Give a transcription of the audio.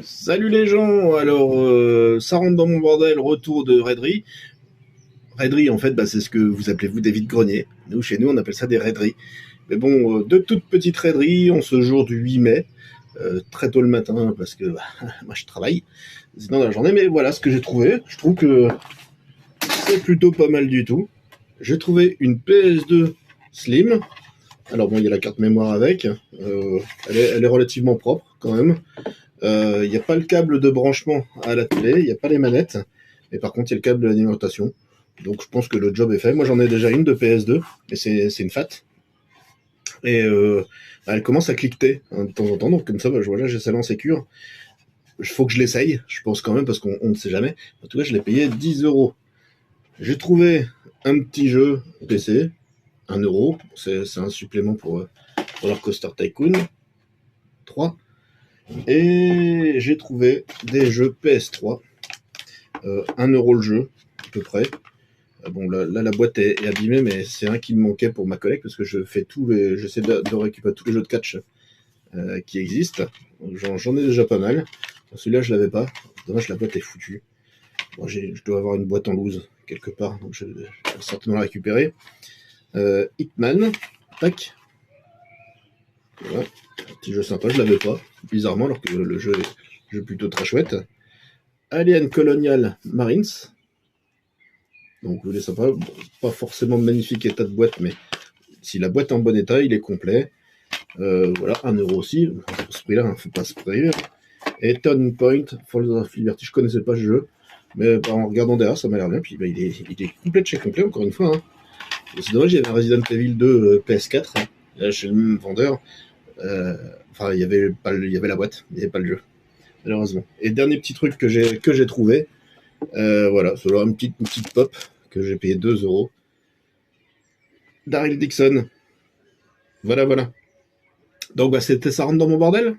Salut les gens, alors ça rentre dans mon bordel, retour de raiderie. Raiderie en fait, c'est ce que vous appelez vous des vides-greniers. Nous, chez nous, on appelle ça des raideries. Mais bon, de toutes petites raideries, en ce jour du 8 mai, très tôt le matin, parce que moi je travaille, sinon dans la journée, mais voilà ce que j'ai trouvé. Je trouve que c'est plutôt pas mal du tout. J'ai trouvé une PS2 Slim. Alors bon, il y a la carte mémoire avec, elle est relativement propre quand même. Il n'y a pas le câble de branchement à la télé, il n'y a pas les manettes, mais par contre il y a le câble de l'alimentation. Donc je pense que le job est fait. Moi j'en ai déjà une de PS2, mais c'est une FAT. Et elle commence à cliqueter de temps en temps, donc comme ça voilà, j'ai celle en sécure. Il faut que je l'essaye, je pense quand même, parce qu'on ne sait jamais. En tout cas, je l'ai payé 10 €. J'ai trouvé un petit jeu PC, 1 €. C'est un supplément pour Roller Coaster Tycoon 3. Et j'ai trouvé des jeux PS3. 1 € le jeu, à peu près. Bon, là la boîte est abîmée, mais c'est un qui me manquait pour ma collecte, parce que j'essaie de récupérer tous les jeux de catch qui existent. J'en ai déjà pas mal. Celui-là, je l'avais pas. Dommage, la boîte est foutue. Bon, je dois avoir une boîte en loose quelque part, donc je vais certainement la récupérer. Hitman, tac. Voilà. Un petit jeu sympa, je l'avais pas, bizarrement, alors que le jeu est plutôt très chouette. Alien Colonial Marines. Donc il est sympa, bon, pas forcément de magnifique état de boîte, mais si la boîte est en bon état, il est complet. Voilà, 1 € aussi, pour ce prix-là, faut pas se priver. Et Turning Point, Falls of Liberty, je connaissais pas ce jeu, mais en regardant derrière, ça m'a l'air bien, puis il est complet de chez complet, encore une fois. Hein. C'est dommage, il y avait un Resident Evil 2 PS4, hein, là, chez le même vendeur. Enfin, il y avait la boîte, il n'y avait pas le jeu, malheureusement. Et dernier petit truc que j'ai trouvé, voilà, c'est une petite pop que j'ai payé 2 €. Daryl Dixon. Voilà. Donc ça rentre dans mon bordel.